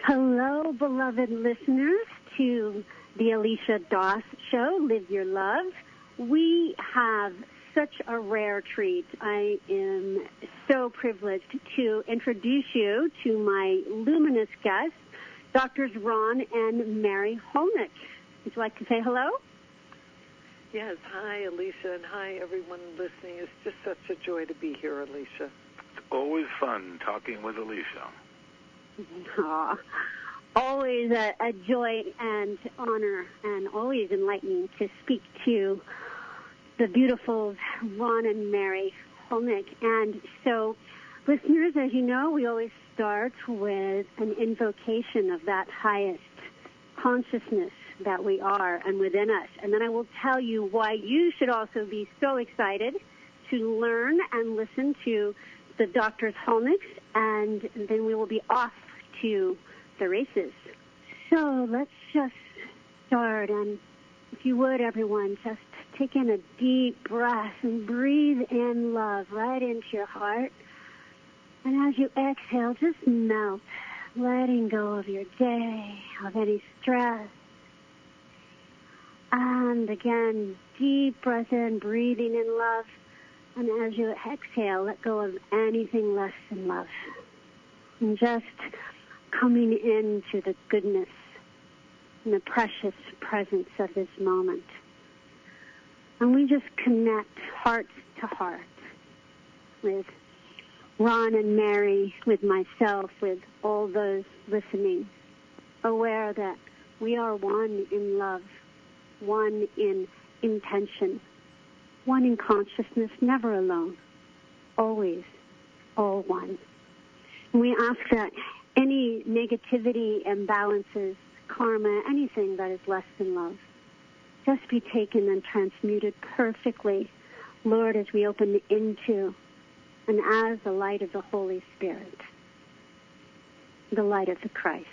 Hello, beloved listeners, to the Alicia Doss Show, Live Your Love. We have such a rare treat. I am so privileged to introduce you to my luminous guests, Drs. Ron and Mary Hulnick. Would you like to say hello? Yes, hi, Alicia, and hi, everyone listening. It's just such a joy to be here, Alicia. It's always fun talking with Alicia. Aww. Always a joy and honor, and always enlightening to speak to the beautiful Ron and Mary Hulnick. And so, listeners, as you know, we always start with an invocation of that highest consciousness that we are and within us. And then I will tell you why you should also be so excited to learn and listen to the Drs. Hulnick, and then we will be off to the races. So let's just start, and if you would, everyone, just take in a deep breath and breathe in love right into your heart. And as you exhale, just melt, letting go of your day, of any stress. And again, deep breath in, breathing in love. And as you exhale, let go of anything less than love. And just coming into the goodness and the precious presence of this moment. And we just connect heart to heart with Ron and Mary, with myself, with all those listening, aware that we are one in love, one in intention, one in consciousness, never alone, always, all one. And we ask that any negativity, imbalances, karma, anything that is less than love, just be taken and transmuted perfectly, Lord, as we open into and as the light of the Holy Spirit, the light of the Christ.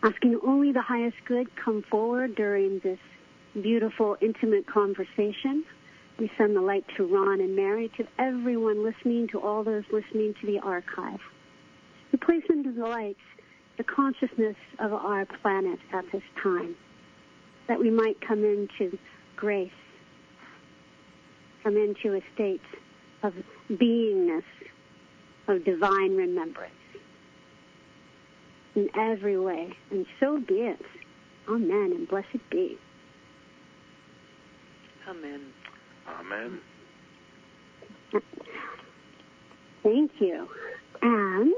Asking only the highest good come forward during this beautiful, intimate conversation. We send the light to Ron and Mary, to everyone listening, to all those listening to the archive. We place into the light the consciousness of our planet at this time, that we might come into grace, come into a state of beingness, of divine remembrance in every way. And so be it. Amen, and blessed be. Amen. Amen. Thank you. And,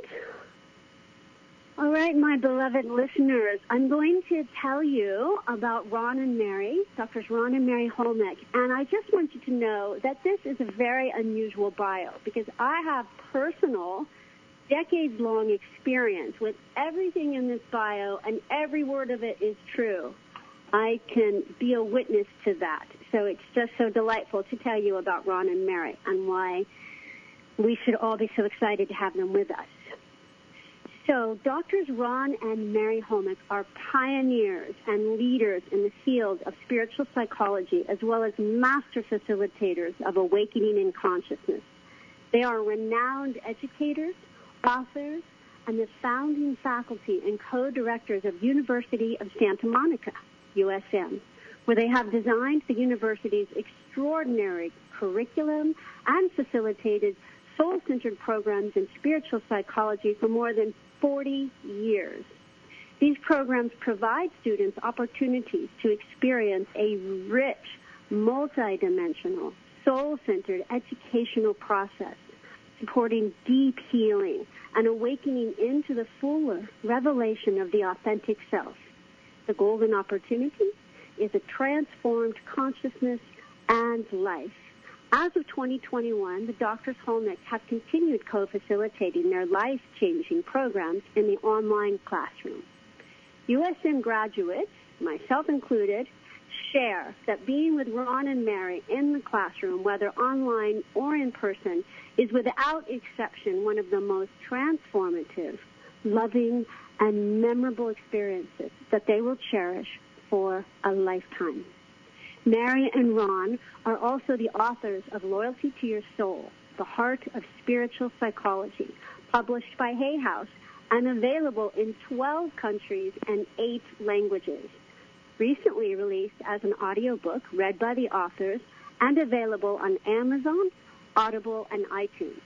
all right, my beloved listeners, I'm going to tell you about Ron and Mary, Drs. Ron and Mary Hulnick. And I just want you to know that this is a very unusual bio, because I have personal, decades-long experience with everything in this bio, and every word of it is true. I can be a witness to that. So it's just so delightful to tell you about Ron and Mary and why we should all be so excited to have them with us. So Drs. Ron and Mary Hulnick are pioneers and leaders in the field of spiritual psychology, as well as master facilitators of awakening in consciousness. They are renowned educators, authors, and the founding faculty and co-directors of University of Santa Monica, USM, where they have designed the university's extraordinary curriculum and facilitated soul-centered programs in spiritual psychology for more than 40 years. These programs provide students opportunities to experience a rich, multidimensional, soul-centered educational process, supporting deep healing and awakening into the fuller revelation of the authentic self. The golden opportunity is a transformed consciousness and life. As of 2021, the Drs. Hulnick have continued co-facilitating their life-changing programs in the online classroom. USM graduates, myself included, share that being with Ron and Mary in the classroom, whether online or in person, is without exception one of the most transformative, loving, and memorable experiences that they will cherish for a lifetime. Mary and Ron are also the authors of Loyalty to Your Soul, The Heart of Spiritual Psychology, published by Hay House, and available in 12 countries and 8 languages. Recently released as an audiobook read by the authors and available on Amazon, Audible, and iTunes.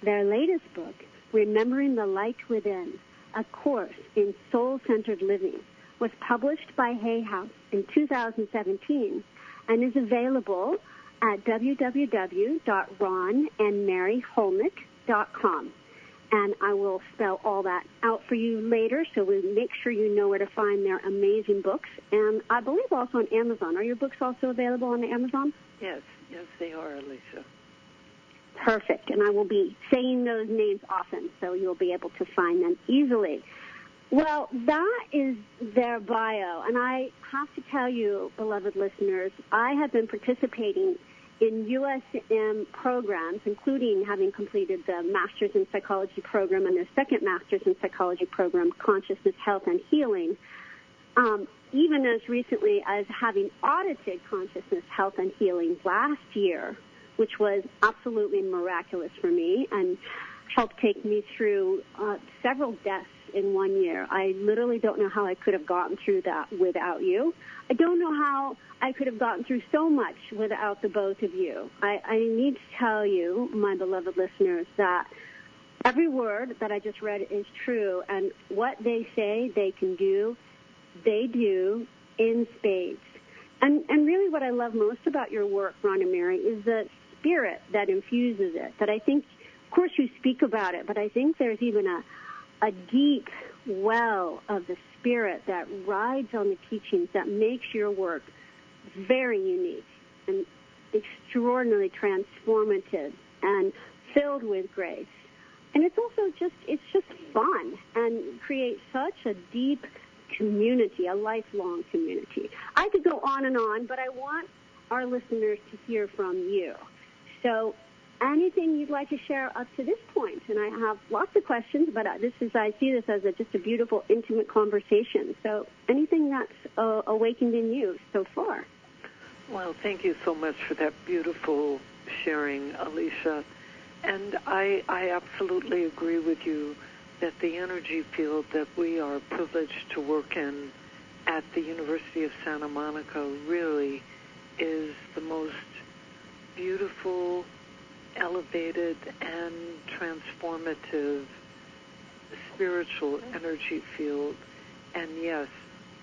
Their latest book, Remembering the Light Within, A Course in Soul-Centered Living, was published by Hay House in 2017 and is available at www.ronandmaryhulnick.com. And I will spell all that out for you later, so we make sure you know where to find their amazing books. And I believe also on Amazon. Are your books also available on Amazon? Yes, they are, Alicia. Perfect. And I will be saying those names often, so you'll be able to find them easily. Well, that is their bio. And I have to tell you, beloved listeners, I have been participating in USM programs, including having completed the Master's in Psychology program and their second Master's in Psychology program, Consciousness, Health, and Healing, even as recently as having audited Consciousness, Health, and Healing last year, which was absolutely miraculous for me and helped take me through several deaths in 1 year. I literally don't know how I could have gotten through that without you. I don't know how I could have gotten through so much without the both of you. I need to tell you, my beloved listeners, that every word that I just read is true, and what they say they can do, they do in spades. And really what I love most about your work, Ron and Mary, is the spirit that infuses it, that I think, of course you speak about it, but I think there's even a deep well of the spirit that rides on the teachings that makes your work very unique and extraordinarily transformative and filled with grace. And it's also just fun and creates such a deep community, a lifelong community. I could go on, but I want our listeners to hear from you. So anything you'd like to share up to this point? And I have lots of questions, but I see this as just a beautiful, intimate conversation. So anything that's awakened in you so far? Well, thank you so much for that beautiful sharing, Alicia. And I absolutely agree with you that the energy field that we are privileged to work in at the University of Santa Monica really is the most beautiful, elevated, and transformative spiritual energy field. And yes,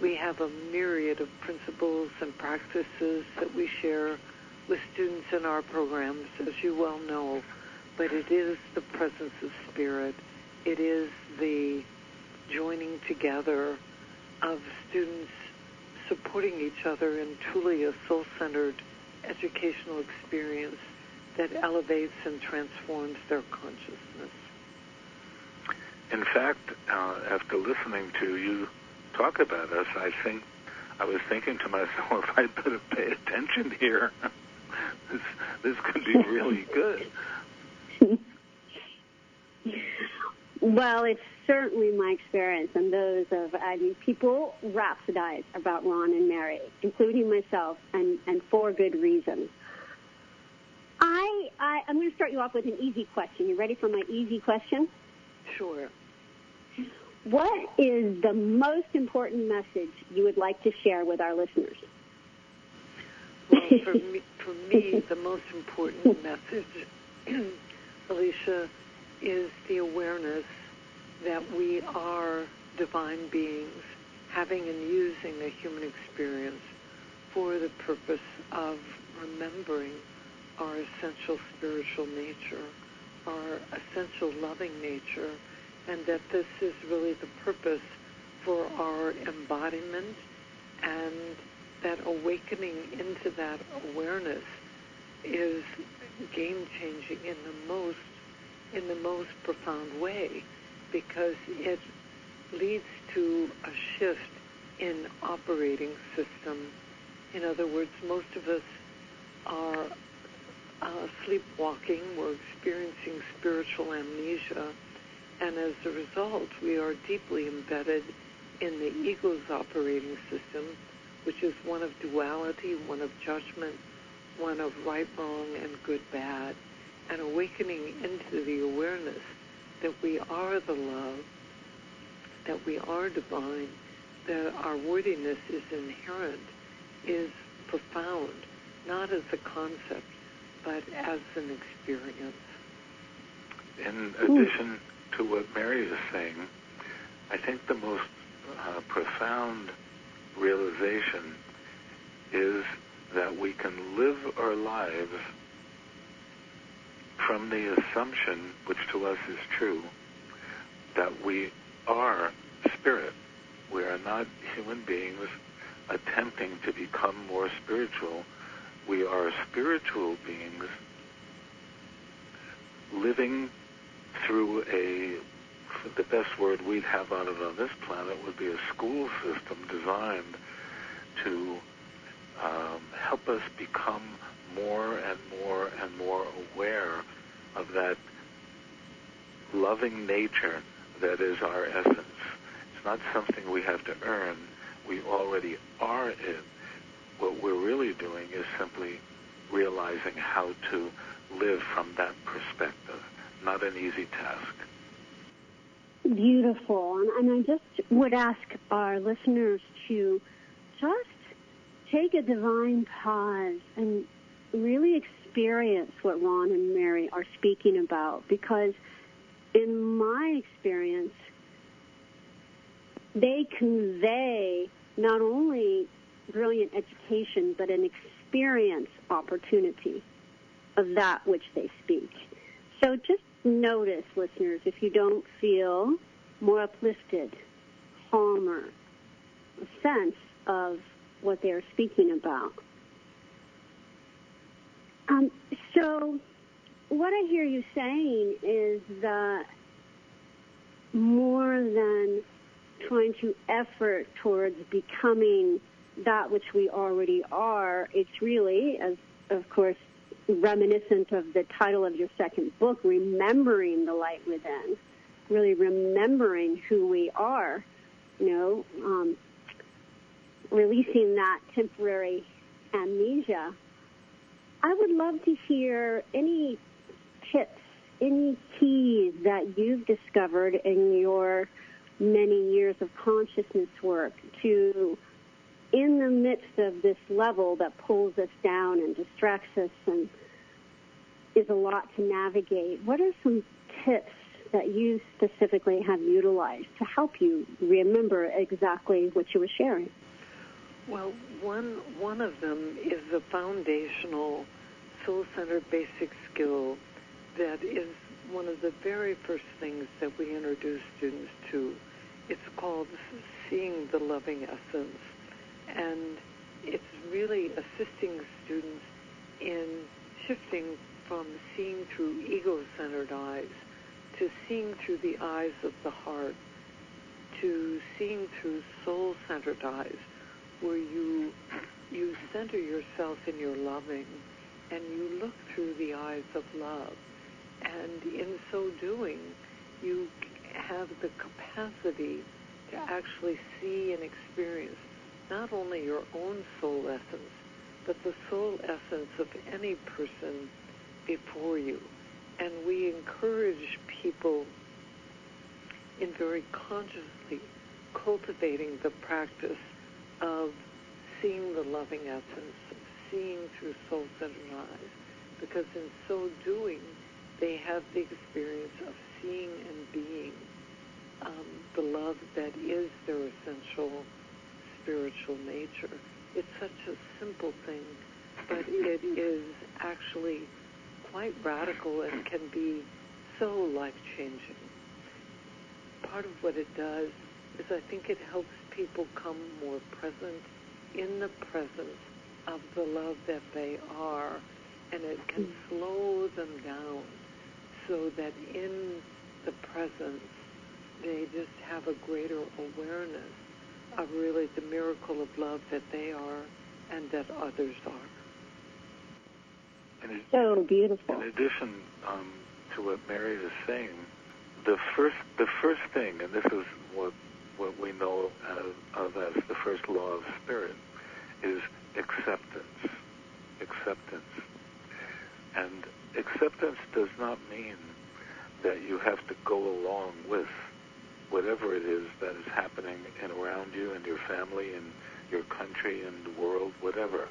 we have a myriad of principles and practices that we share with students in our programs, as you well know, but it is the presence of spirit. It is the joining together of students supporting each other in truly a soul-centered educational experience that elevates and transforms their consciousness. In fact, after listening to you talk about us, I was thinking to myself, I better pay attention here. This could be really good. Well, it's certainly my experience and those of, people rhapsodize about Ron and Mary, including myself, and for good reason. I'm going to start you off with an easy question. You ready for my easy question? Sure. What is the most important message you would like to share with our listeners? Well, for me, the most important message, Alicia, is the awareness that we are divine beings having and using a human experience for the purpose of remembering our essential spiritual nature, our essential loving nature, and that this is really the purpose for our embodiment, and that awakening into that awareness is game-changing in the most profound way, because it leads to a shift in operating system. In other words, most of us are sleepwalking, we're experiencing spiritual amnesia, and as a result, we are deeply embedded in the ego's operating system, which is one of duality, one of judgment, one of right, wrong, and good, bad. And awakening into the awareness that we are the love, that we are divine, that our worthiness is inherent, is profound, not as a concept, but as an experience. In addition to what Mary is saying, I think the most profound realization is that we can live our lives from the assumption, which to us is true, that we are spirit. We are not human beings attempting to become more spiritual. We are spiritual beings living through the best word we'd have on it on this planet would be a school system designed to help us become more and more and more aware of that loving nature that is our essence. It's not something we have to earn. We already are it. What we're really doing is simply realizing how to live from that perspective. Not an easy task. Beautiful. And I just would ask our listeners to just take a divine pause and really experience what Ron and Mary are speaking about, because in my experience, they convey not only brilliant education, but an experience opportunity of that which they speak. So just notice, listeners, if you don't feel more uplifted, calmer, a sense of what they're speaking about. So what I hear you saying is that more than trying to effort towards becoming that which we already are, it's really, as of course, reminiscent of the title of your second book, remembering the light within, really remembering who we are, releasing that temporary amnesia. I would love to hear any tips, any keys that you've discovered in your many years of consciousness work to, in the midst of this level that pulls us down and distracts us and is a lot to navigate. What are some tips that you specifically have utilized to help you remember exactly what you were sharing? Well, one of them is the foundational soul-centered basic skill that is one of the very first things that we introduce students to. It's called seeing the loving essence. And it's really assisting students in shifting from seeing through ego-centered eyes to seeing through the eyes of the heart, to seeing through soul-centered eyes, where you center yourself in your loving and you look through the eyes of love. And in so doing, you have the capacity to actually see and experience not only your own soul essence, but the soul essence of any person before you. And we encourage people in very consciously cultivating the practice of seeing the loving essence, of seeing through soul-centered eyes, because in so doing, they have the experience of seeing and being the love that is their essential spiritual nature. It's such a simple thing, but it is actually quite radical and can be so life-changing. Part of what it does is I think it helps people come more present in the presence of the love that they are, and it can slow them down so that in the presence they just have a greater awareness of really the miracle of love that they are and that others are. So beautiful. In addition to what Mary is saying, the first thing, and this is what we know of as the first law of spirit, is acceptance. Acceptance. And acceptance does not mean that you have to go along with whatever it is that is happening and around you and your family and your country and the world, whatever.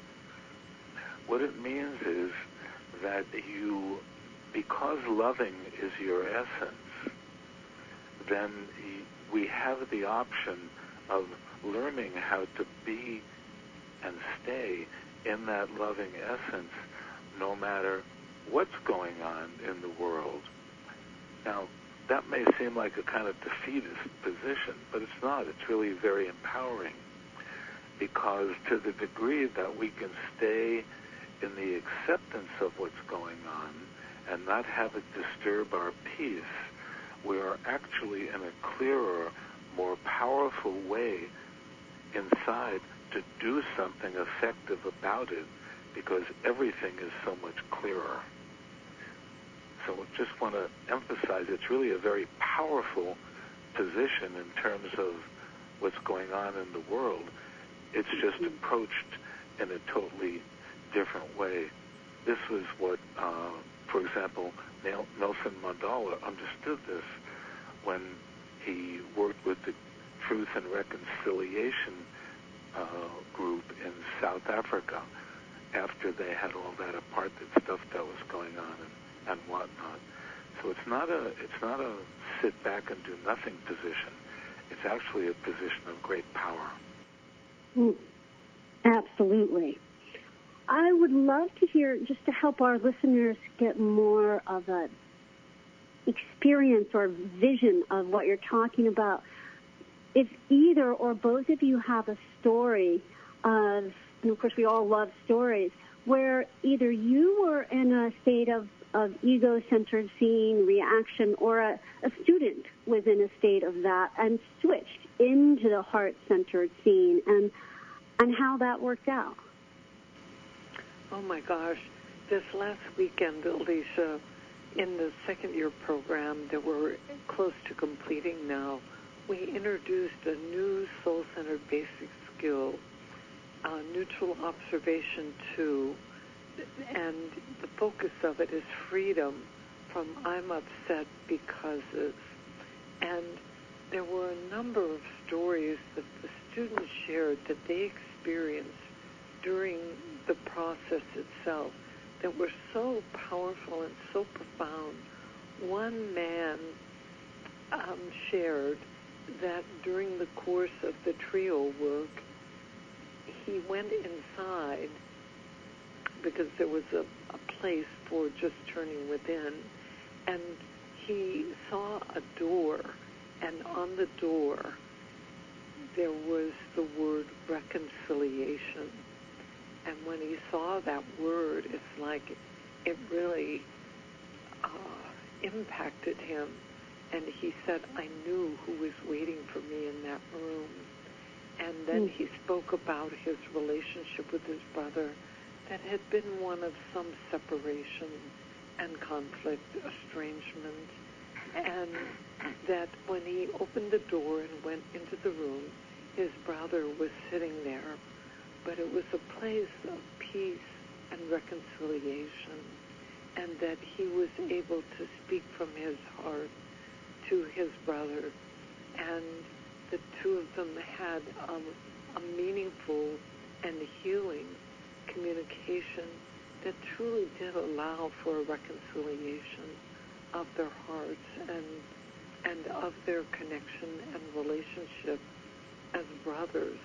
What it means is that you, because loving is your essence, then we have the option of learning how to be and stay in that loving essence no matter what's going on in the world. Now, that may seem like a kind of defeatist position, but it's not. It's really very empowering, because to the degree that we can stay in the acceptance of what's going on and not have it disturb our peace, we are actually in a clearer, more powerful way inside to do something effective about it, because everything is so much clearer. So I just want to emphasize it's really a very powerful position in terms of what's going on in the world. It's just approached in a totally different way. This was what, for example, Nelson Mandela understood this when he worked with the Truth and Reconciliation group in South Africa after they had all that apartheid stuff that was going on and whatnot. So it's not a sit back and do nothing position. It's actually a position of great power. Absolutely. I would love to hear, just to help our listeners get more of an experience or vision of what you're talking about, if either or both of you have a story of, and of course we all love stories, where either you were in a state of ego-centered seeing reaction, or a student was in a state of that and switched into the heart-centered seeing, and how that worked out. Oh my gosh, this last weekend, Alicia, in the second-year program that we're close to completing now, we introduced a new soul-centered basic skill, neutral observation 2, and the focus of it is freedom from I'm upset becauses. And there were a number of stories that the students shared that they experienced during the process itself that were so powerful and so profound. One man shared that during the course of the trio work, he went inside because there was a place for just turning within, and he saw a door, and on the door there was the word reconciliation. And when he saw that word, it's like it really impacted him. And he said, I knew who was waiting for me in that room. And then he spoke about his relationship with his brother that had been one of some separation and conflict, estrangement. And that when he opened the door and went into the room, his brother was sitting there. But it was a place of peace and reconciliation, and that he was able to speak from his heart to his brother, and the two of them had a meaningful and healing communication that truly did allow for a reconciliation of their hearts and of their connection and relationship as brothers.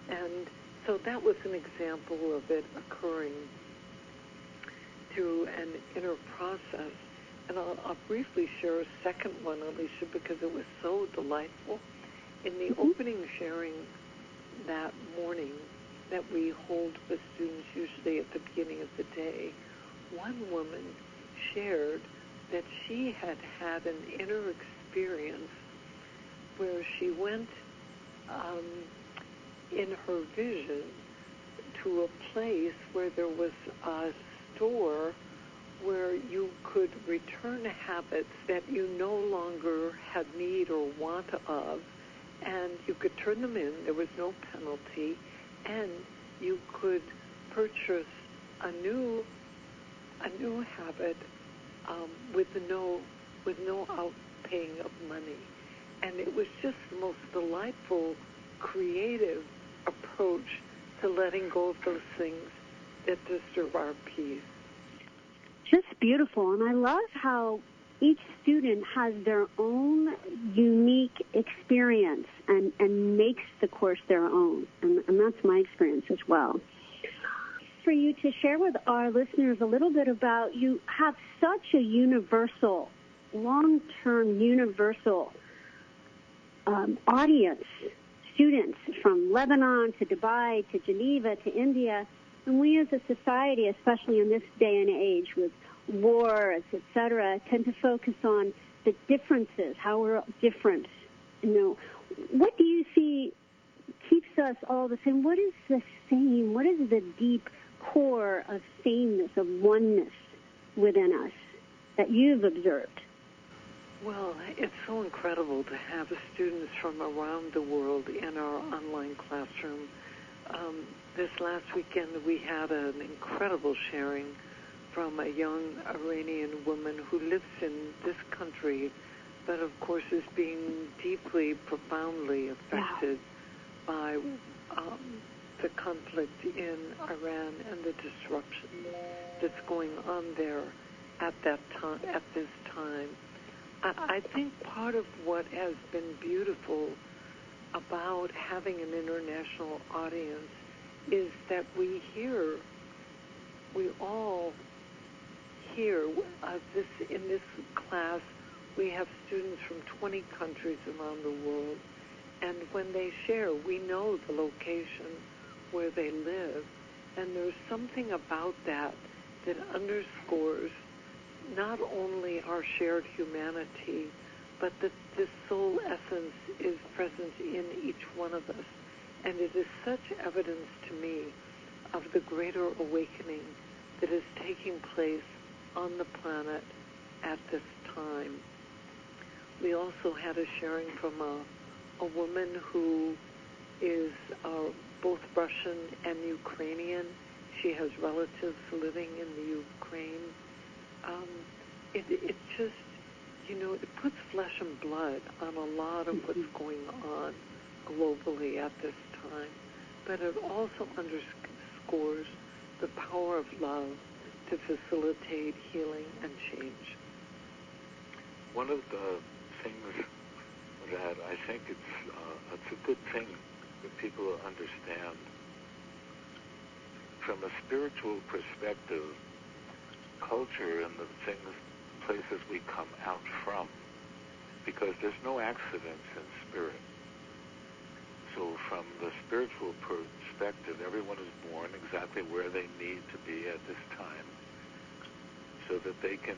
And so that was an example of it occurring through an inner process. And I'll briefly share a second one, Alicia, because it was so delightful. In the opening sharing that morning that we hold with students usually at the beginning of the day, one woman shared that she had had an inner experience where she went in her vision to a place where there was a store where you could return habits that you no longer had need or want of, and you could turn them in. There was no penalty, and you could purchase a new habit with no with no outpaying of money. And it was just the most delightful, creative approach to letting go of those things that disturb our peace. Just beautiful. And I love how each student has their own unique experience and makes the course their own. And that's my experience as well. For you to share with our listeners a little bit about, you have such a universal, long-term universal audience, students from Lebanon to Dubai to Geneva to India. And we as a society, especially in this day and age with wars, etc., tend to focus on the differences, how we're different. What do you see keeps us all the same? What is the same? What is the deep core of sameness, of oneness within us that you've observed? Well, it's so incredible to have students from around the world in our online classroom. This last weekend we had an incredible sharing from a young Iranian woman who lives in this country, but of course is being deeply, profoundly affected by the conflict in Iran and the disruption that's going on there at that time, at this time. I think part of what has been beautiful about having an international audience is that we all hear in this class. We have students from 20 countries around the world, and when they share, we know the location where they live, and there's something about that that underscores not only our shared humanity, but that this soul essence is present in each one of us. And it is such evidence to me of the greater awakening that is taking place on the planet at this time. We also had a sharing from a woman who is both Russian and Ukrainian. She has relatives living in the Ukraine. It just, it puts flesh and blood on a lot of what's going on globally at this time. But it also underscores the power of love to facilitate healing and change. One of the things that I think it's a good thing that people understand from a spiritual perspective, culture and the places we come out from, because there's no accidents in spirit. So from the spiritual perspective, everyone is born exactly where they need to be at this time so that they can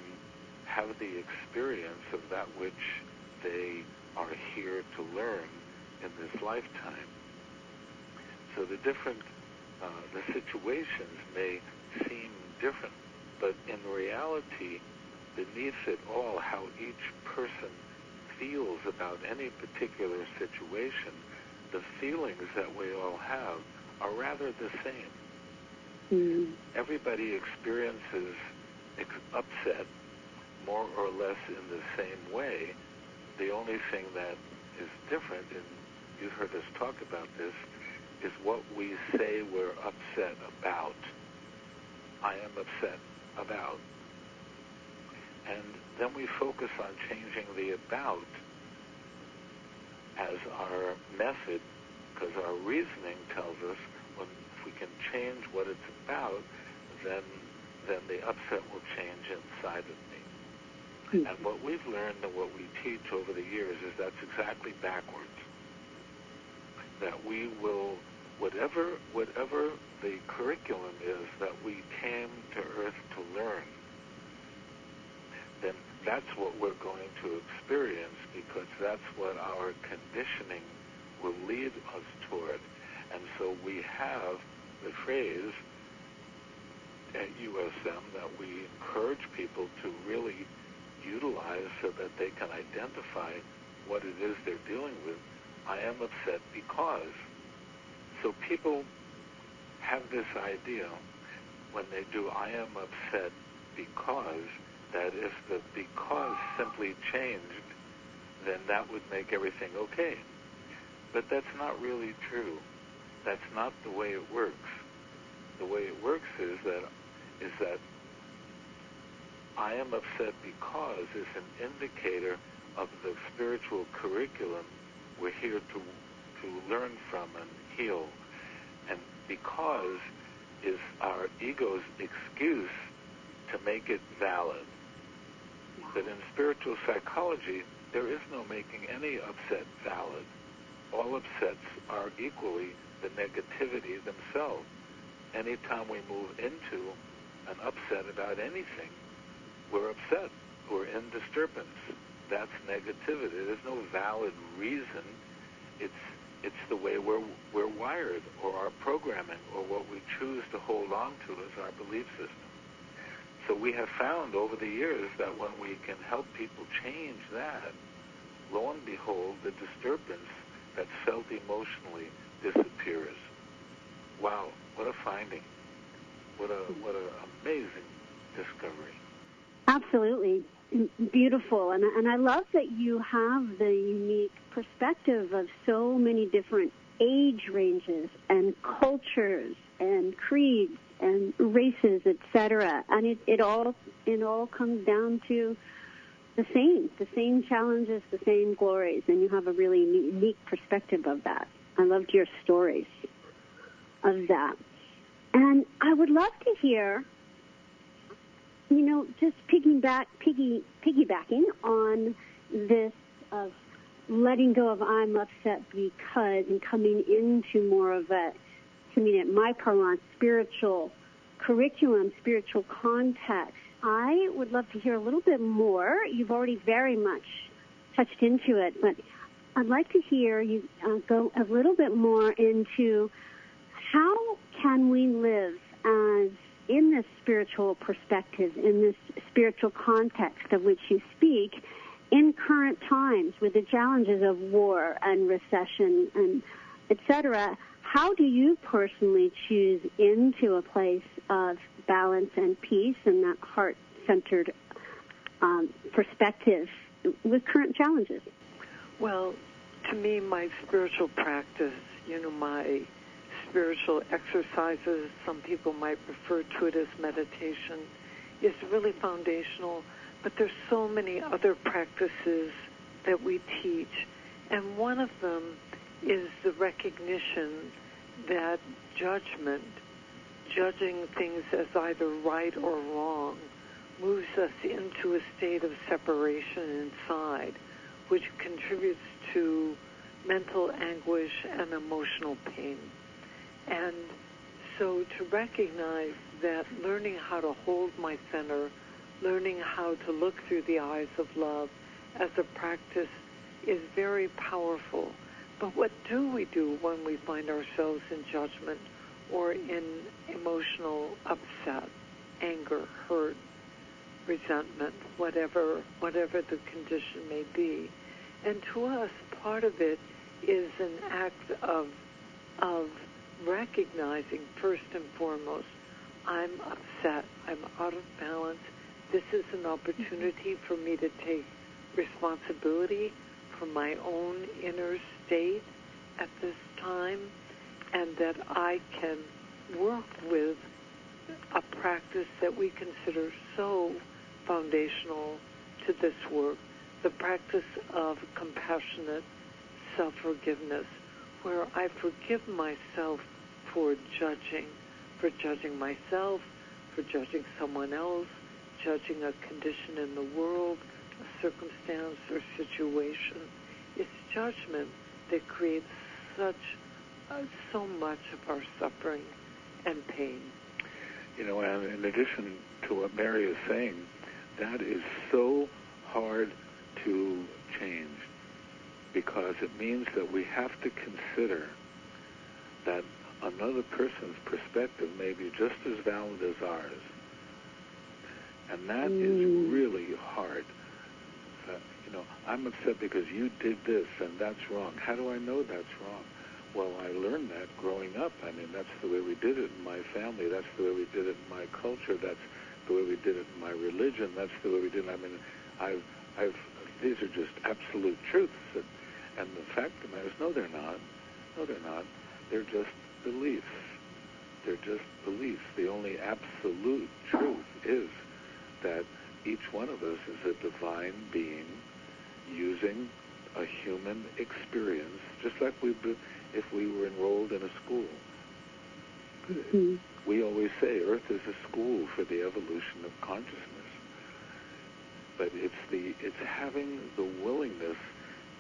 have the experience of that which they are here to learn in this lifetime. So the situations may seem different, but in reality, beneath it all, how each person feels about any particular situation, the feelings that we all have are rather the same. Mm. Everybody experiences upset more or less in the same way. The only thing that is different, and you've heard us talk about this, is what we say we're upset about. I am upset about. And then we focus on changing the about as our method, because our reasoning tells us if we can change what it's about, then the upset will change inside of me. Mm-hmm. And what we've learned and what we teach over the years is that's exactly backwards. That we will, whatever the curriculum is that we came to Earth to learn, then that's what we're going to experience, because that's what our conditioning will lead us toward. And so we have the phrase at USM that we encourage people to really utilize so that they can identify what it is they're dealing with. I am upset because. So people have this idea when they do I am upset because, that if the because simply changed, then that would make everything okay. But that's not really true. That's not the way it works. The way it works is that I am upset because is an indicator of the spiritual curriculum we're here to learn from and heal. And because is our ego's excuse to make it valid. But in spiritual psychology, there is no making any upset valid. All upsets are equally the negativity themselves. Anytime we move into an upset about anything, we're upset. We're in disturbance. That's negativity. There's no valid reason. It's the way we're wired, or our programming, or what we choose to hold on to as our belief system. So we have found over the years that when we can help people change that, lo and behold, the disturbance that's felt emotionally disappears. Wow, what a finding. What an amazing discovery. Absolutely. Beautiful. And I love that you have the unique perspective of so many different age ranges and cultures and creeds and races, etc. And it all comes down to the same challenges, the same glories, and you have a really unique perspective of that. I loved your stories of that. And I would love to hear, just piggybacking on this of letting go of I'm upset because and coming into more of a, to me, at my parlance, spiritual curriculum, spiritual context. I would love to hear a little bit more. You've already very much touched into it, but I'd like to hear you go a little bit more into how can we live as in this spiritual perspective, in this spiritual context of which you speak, in current times with the challenges of war and recession and et cetera. How do you personally choose into a place of balance and peace and that heart-centered perspective with current challenges? Well, to me, my spiritual practice, my spiritual exercises, some people might refer to it as meditation, is really foundational. But there's so many other practices that we teach, and one of them is the recognition that judging things as either right or wrong, moves us into a state of separation inside, which contributes to mental anguish and emotional pain. And so to recognize that learning how to hold my center, learning how to look through the eyes of love as a practice is very powerful. But what do we do when we find ourselves in judgment or in emotional upset, anger, hurt, resentment, whatever the condition may be? And to us, part of it is an act of recognizing, first and foremost, I'm upset, I'm out of balance. This is an opportunity for me to take responsibility for my own inner state at this time, and that I can work with a practice that we consider so foundational to this work, the practice of compassionate self-forgiveness, where I forgive myself for judging myself, for judging someone else, judging a condition in the world, a circumstance or situation. It's judgment that creates so much of our suffering and pain. And in addition to what Mary is saying, that is so hard to change, because it means that we have to consider that another person's perspective may be just as valid as ours. And that is really hard. I'm upset because you did this, and that's wrong. How do I know that's wrong? Well, I learned that growing up. That's the way we did it in my family. That's the way we did it in my culture. the way we did it in my religion. That's the way we did it. I mean, these are just absolute truths. And the fact of the matter is, no, they're not. No, they're not. They're just beliefs. They're just beliefs. The only absolute truth is that each one of us is a divine being using a human experience, just like if we were enrolled in a school. Mm-hmm. We always say Earth is a school for the evolution of consciousness. But it's having the willingness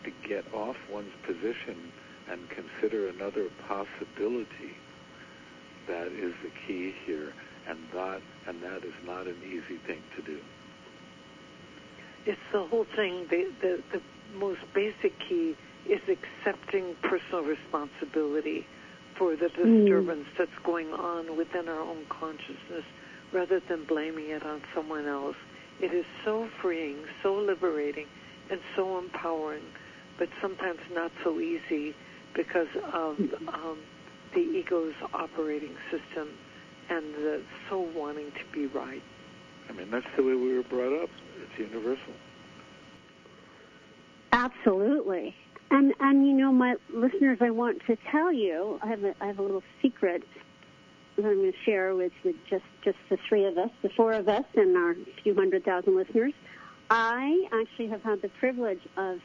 to get off one's position and consider another possibility that is the key here, and that is not an easy thing to do. It's the whole thing. The most basic key is accepting personal responsibility for the disturbance that's going on within our own consciousness, rather than blaming it on someone else. It is so freeing, so liberating, and so empowering, but sometimes not so easy because of the ego's operating system and the so wanting to be right. I mean, that's the way we were brought up. It's universal. Absolutely. And you know, my listeners, I want to tell you, I have a little secret that I'm going to share with just the three of us, the four of us, and our few 100,000 listeners. I actually have had the privilege of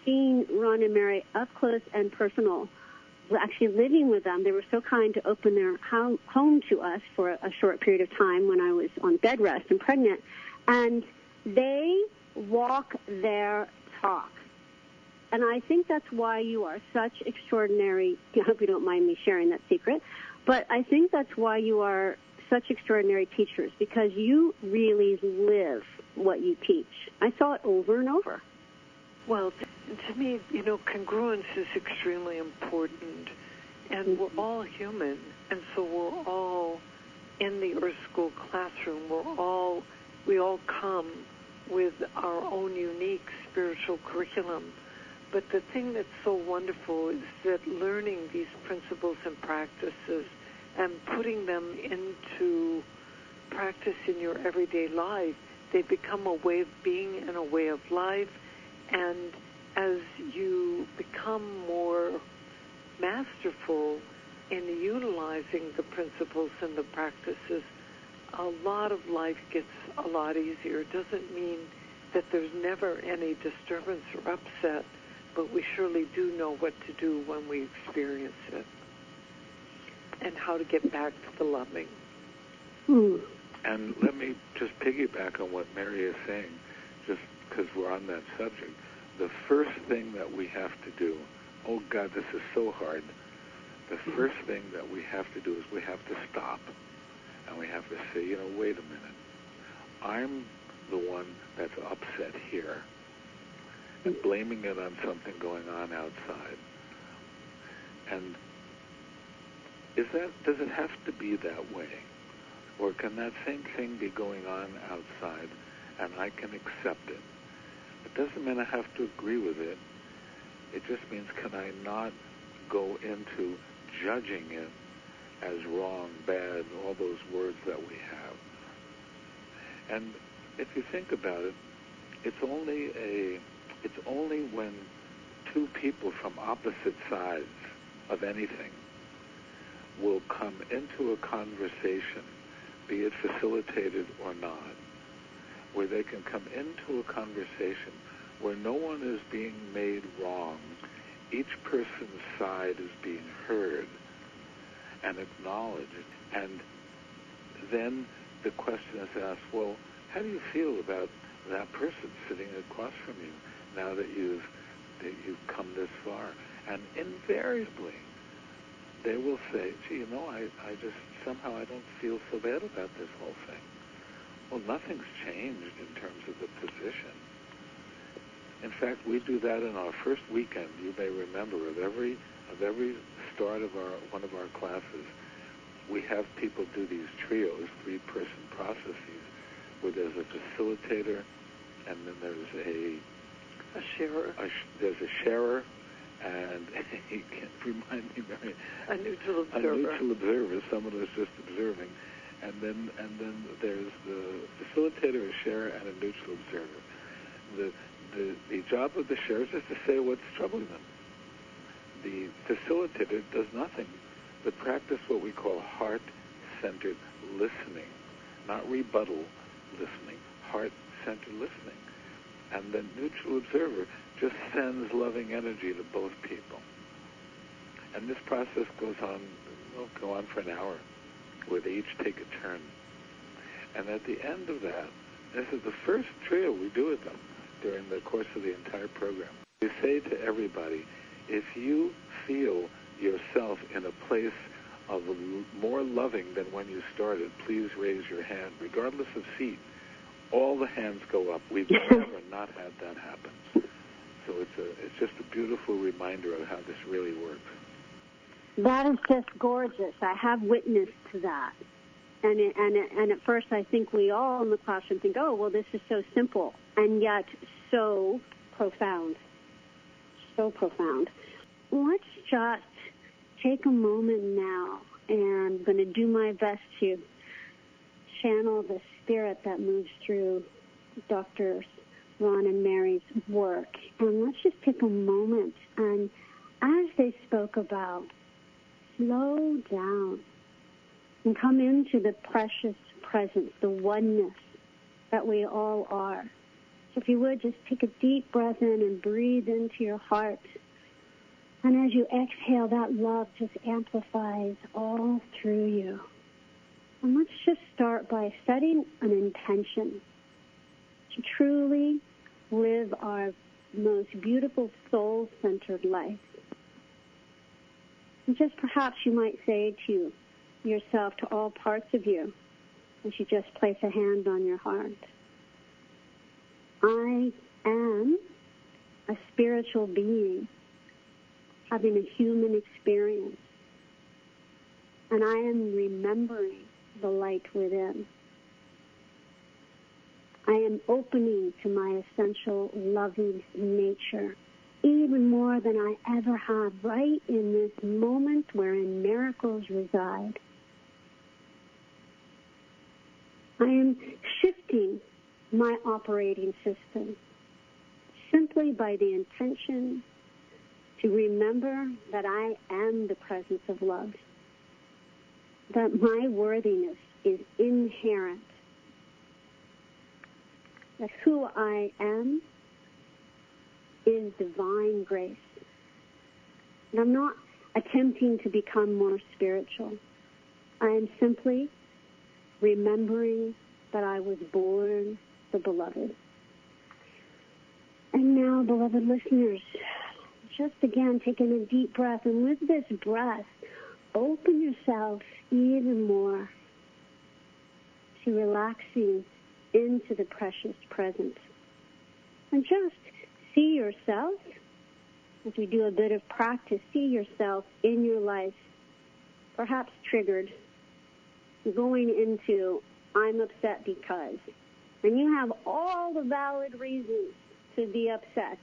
seeing Ron and Mary up close and personal, actually living with them. They were so kind to open their home to us for a short period of time when I was on bed rest and pregnant. And they walk their talk. And I think that's why you are such extraordinary. I hope you don't mind me sharing that secret. But I think that's why you are such extraordinary teachers, because you really live what you teach. I saw it over and over. Well, to me, you know, congruence is extremely important. And we're all human. And so we're all in the Earth School classroom. We all come with our own unique spiritual curriculum. But the thing that's so wonderful is that learning these principles and practices and putting them into practice in your everyday life, they become a way of being and a way of life. And as you become more masterful in utilizing the principles and the practices, a lot of life gets a lot easier. It doesn't mean that there's never any disturbance or upset, but we surely do know what to do when we experience it and how to get back to the loving. And let me just piggyback on what Mary is saying, just because we're on that subject. The first thing that we have to do, oh God, this is so hard. The first thing that we have to do is we have to stop. And we have to say, you know, wait a minute. I'm the one that's upset here, and blaming it on something going on outside. And does it have to be that way? Or can that same thing be going on outside and I can accept it? It doesn't mean I have to agree with it. It just means, can I not go into judging it as wrong, bad, all those words that we have? And if you think about it, it's only when two people from opposite sides of anything will come into a conversation, be it facilitated or not, where they can come into a conversation where no one is being made wrong, each person's side is being heard and acknowledged, and then the question is asked, well, how do you feel about that person sitting across from you now that you've come this far? And invariably, they will say, gee, you know, I just, somehow I don't feel so bad about this whole thing. Well, nothing's changed in terms of the position. In fact, we do that in our first weekend, you may remember, of every start of one of our classes. We have people do these trios, 3-person processes, where there's a facilitator, and then there's a sharer. There's a sharer, and remind me, Mary, a neutral observer. A neutral observer, someone who's just observing. And then there's the facilitator, a sharer, and a neutral observer. The job of the sharer is just to say what's troubling them. The facilitator does nothing but practice what we call heart-centered listening, not rebuttal listening, heart-centered listening. And the neutral observer just sends loving energy to both people. And this process will go on for an hour, where they each take a turn. And at the end of that, this is the first trio we do with them during the course of the entire program. We say to everybody, if you feel yourself in a place of more loving than when you started, please raise your hand, regardless of seat. All the hands go up. We've never not had that happen. So it's just a beautiful reminder of how this really works. That is just gorgeous. I have witnessed to that. And at first I think we all in the classroom think, oh, well, this is so simple, and yet so profound. So profound. Let's just take a moment now, and I'm going to do my best to channel the spirit that moves through Drs. Ron and Mary's work. And let's just take a moment, and as they spoke about, slow down and come into the precious presence, the oneness that we all are. So if you would, just take a deep breath in and breathe into your heart. And as you exhale, that love just amplifies all through you. And let's just start by setting an intention to truly live our most beautiful soul-centered life. And just perhaps you might say to yourself, to all parts of you, as you just place a hand on your heart, I am a spiritual being having a human experience, and I am remembering the light within. I am opening to my essential loving nature, even more than I ever have right in this moment wherein miracles reside. I am shifting my operating system simply by the intention to remember that I am the presence of love, that my worthiness is inherent, that who I am is divine grace. And I'm not attempting to become more spiritual. I am simply remembering that I was born the beloved. And now, beloved listeners, just again taking a deep breath, and with this breath, open yourself even more to relaxing into the precious present. And just see yourself, as we do a bit of practice, see yourself in your life, perhaps triggered, going into, I'm upset because. And you have all the valid reasons to be upset,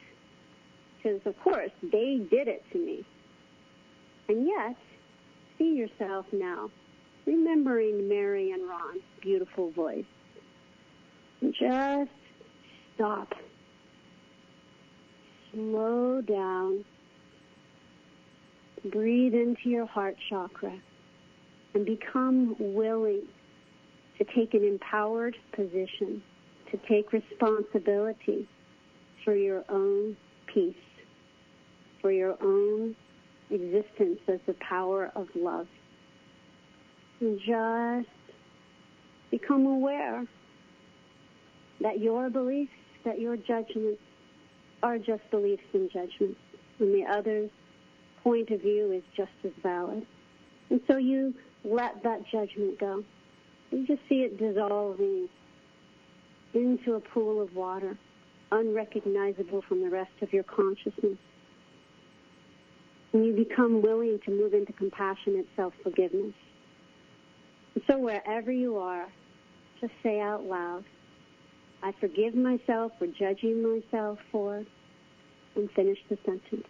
because, of course, they did it to me. And yet, see yourself now, remembering Mary and Ron's beautiful voice. And just stop. Slow down. Breathe into your heart chakra and become willing to take an empowered position, to take responsibility for your own peace, for your own existence as the power of love. And just become aware that your beliefs, that your judgments are just beliefs and judgments, and the other's point of view is just as valid. And so you let that judgment go. You just see it dissolving into a pool of water, unrecognizable from the rest of your consciousness. And you become willing to move into compassionate self-forgiveness. And so wherever you are, just say out loud, I forgive myself for judging myself for, and finish the sentence.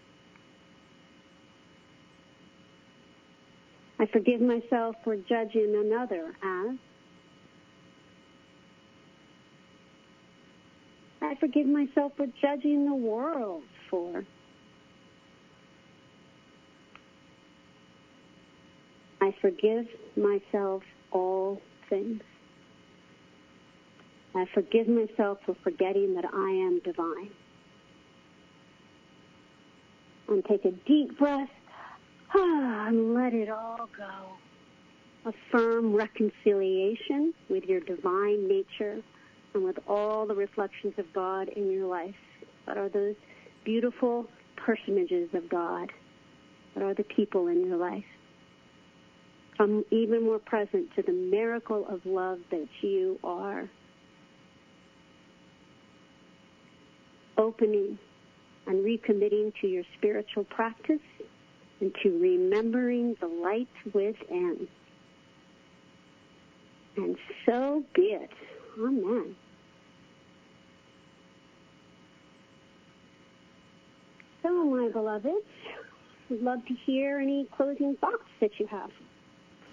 I forgive myself for judging another as, I forgive myself for judging the world for. I forgive myself all things. I forgive myself for forgetting that I am divine. And take a deep breath and let it all go. Affirm reconciliation with your divine nature and with all the reflections of God in your life. What are those beautiful personages of God? What are the people in your life? Come even more present to the miracle of love that you are. Opening and recommitting to your spiritual practice and to remembering the light within. And so be it. Amen. So, my beloveds, I'd love to hear any closing thoughts that you have.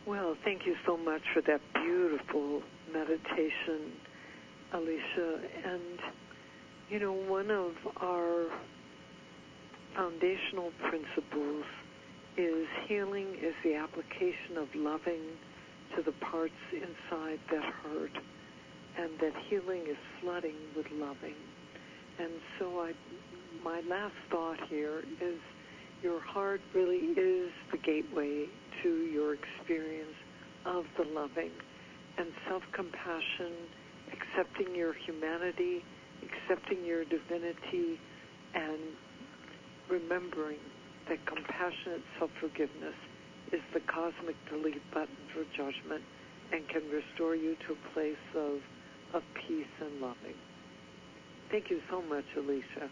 Well, thank you so much for that beautiful meditation, Alicia. And, you know, one of our foundational principles is healing is the application of loving to the parts inside that hurt, and that healing is flooding with loving. And so my last thought here is your heart really is the gateway to your experience of the loving, and self-compassion, accepting your humanity, accepting your divinity, and remembering that compassionate self-forgiveness is the cosmic delete button for judgment and can restore you to a place of peace and loving. Thank you so much, Alicia.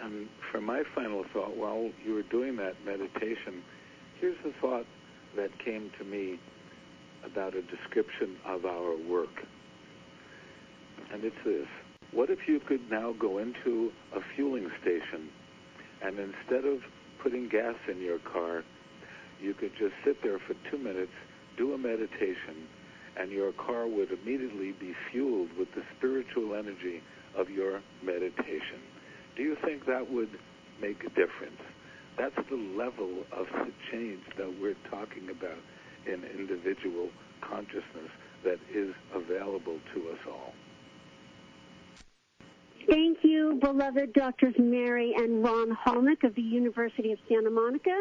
And for my final thought, while you were doing that meditation, here's the thought that came to me about a description of our work. And it's this. What if you could now go into a fueling station, and instead of putting gas in your car, you could just sit there for 2 minutes, do a meditation, and your car would immediately be fueled with the spiritual energy of your meditation? Do you think that would make a difference? That's the level of the change that we're talking about in individual consciousness that is available to us all. Thank you, beloved Drs. Mary and Ron Hulnick of the University of Santa Monica.